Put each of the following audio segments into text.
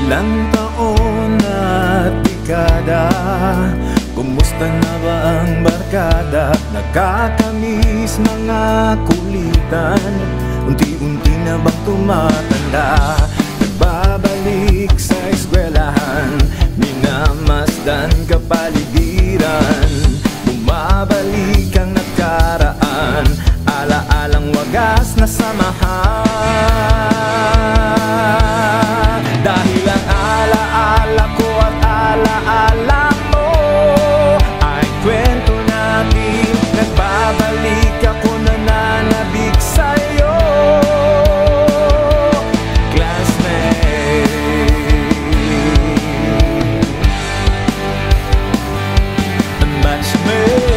Ilang taon at dekada, kumusta na ba ang barkada? Nakakamiss mga kulitan, unti-unti na bang tumatanda? Nagbabalik sa eskwelahan, minamasdan kapaligiran. Bumabalik ang nakaraan, ala-alang wagas na samahan. Dahil ang ala-ala ko at ala-ala mo ay kwento natin. Nagbabalik ako, nananabik sa'yo, classmate. Batchmate.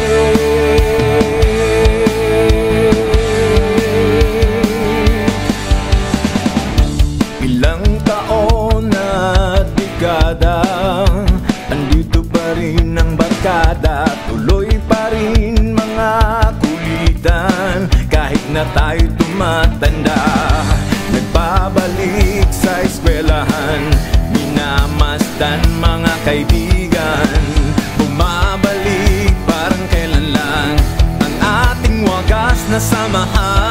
Ilang taon at dekada, andito pa rin ang barkada. Tuloy pa rin mga kulitan, kahit na tayo tumatanda. Nagbabalik sa eskwelahan, minamasdan mga kaibigan. Bumabalik parang kailan lang ang ating wagas na samahan.